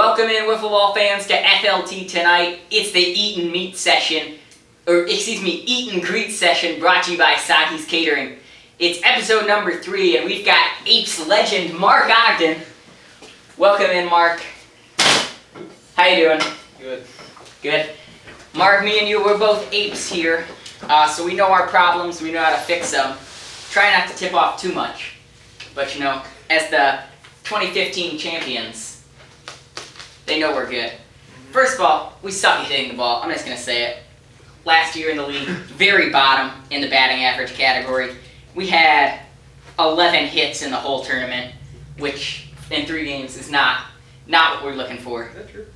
Welcome in, wiffle ball fans, to FLT tonight. It's the Eat and Meet session, Eat and Greet session brought to you by Soggy's Catering. It's episode number 3, and we've got Apes legend Mark Ogden. Welcome in, Mark. How you doing? Good. Good. Mark, me and you, we're both Apes here, so we know our problems, we know how to fix them. Try not to tip off too much, but you know, as the 2015 champions, they know we're good. First of all, we suck at hitting the ball. I'm just going to say it. Last year in the league, very bottom in the batting average category. We had 11 hits in the whole tournament, which in 3 games is not what we're looking for. Is that true?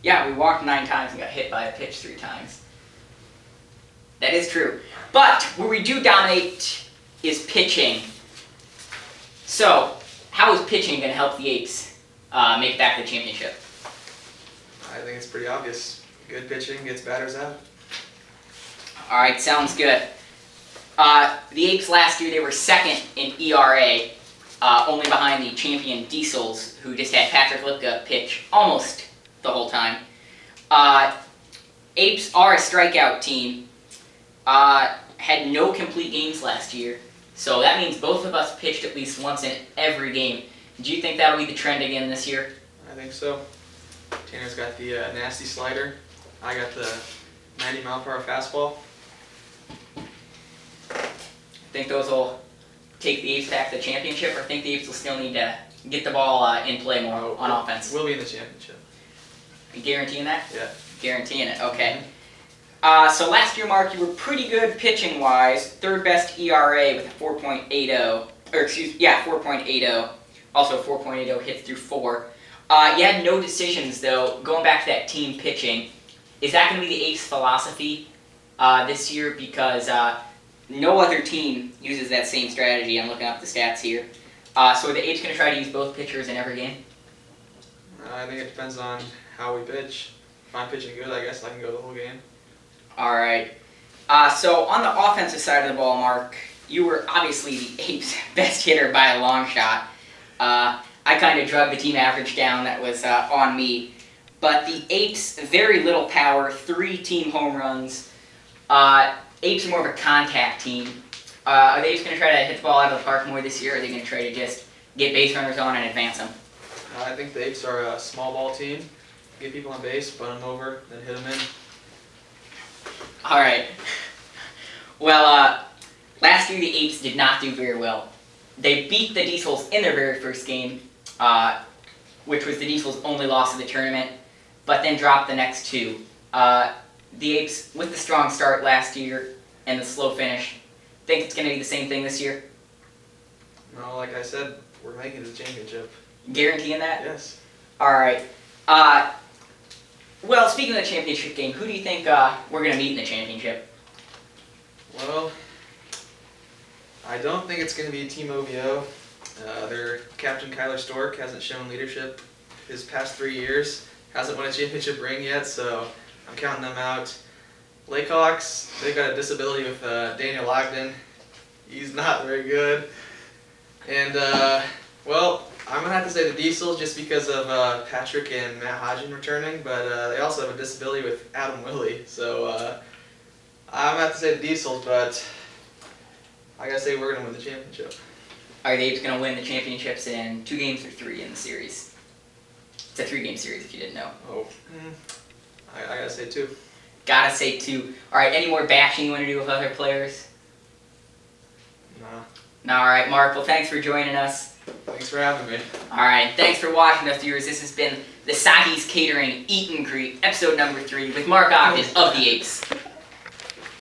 Yeah, we walked 9 times and got hit by a pitch 3 times. That is true. But where we do dominate is pitching. So, how is pitching going to help the Apes make it back to the championship? I think it's pretty obvious. Good pitching gets batters out. Alright, sounds good. The Apes last year, they were second in ERA, only behind the champion Diesels, who just had Patrick Lipka pitch almost the whole time. Apes are a strikeout team. Had no complete games last year, so that means both of us pitched at least once in every game. Do you think that'll be the trend again this year? I think so. Tanner's got the nasty slider. I got the 90-mile-per-hour fastball. Think those will take the Apes back to the championship, or think the Apes will still need to get the ball in play more on offense? We'll be in the championship. Are you guaranteeing that? Yeah. Guaranteeing it, okay. So last year, Mark, you were pretty good pitching-wise. 3rd best ERA with a 4.80. 4.80. Also 4.80 hits through 4. You had no decisions, though. Going back to that team pitching, is that going to be the Apes' philosophy this year? Because no other team uses that same strategy. I'm looking up the stats here. So are the Apes going to try to use both pitchers in every game? I think it depends on how we pitch. If I'm pitching good, I guess I can go the whole game. All right. So on the offensive side of the ball, Mark, you were obviously the Apes' best hitter by a long shot. I kind of drug the team average down. That was on me. But the Apes, very little power, 3 team home runs. Apes are more of a contact team. Are the Apes going to try to hit the ball out of the park more this year, or are they going to try to just get base runners on and advance them? I think the Apes are a small ball team. Get people on base, bunt them over, then hit them in. All right. Well, last year the Apes did not do very well. They beat the Diesels in their very first game, which was the Diesels' only loss of the tournament, but then dropped the next 2. The Apes, with the strong start last year and the slow finish, think it's going to be the same thing this year? No, like I said, we're making it to the championship. Guaranteeing that? Yes. All right. Well, speaking of the championship game, who do you think we're going to meet in the championship? Well, I don't think it's going to be Team OVO. Their captain, Kyler Stork, hasn't shown leadership his past 3 years. Hasn't won a championship ring yet, so I'm counting them out. Lakehawks, they've got a disability with Mark Ogden. He's not very good. And, well, I'm going to have to say the Diesels just because of Patrick and Matt Hodgin returning, but they also have a disability with Adam Willie. So I'm going to have to say the Diesels, but I got to say we're going to win the championship. Are the Apes going to win the championships in 2 games or 3 in the series? It's a 3-game series if you didn't know. Oh, I got to say 2. Gotta say 2. All right, any more bashing you want to do with other players? Nah. No, all right, Mark. Well, thanks for joining us. Thanks for having me. All right, thanks for watching us, viewers. This has been the Soggy's Catering Eat and Greet, episode number 3, with Mark Ogden of the Apes.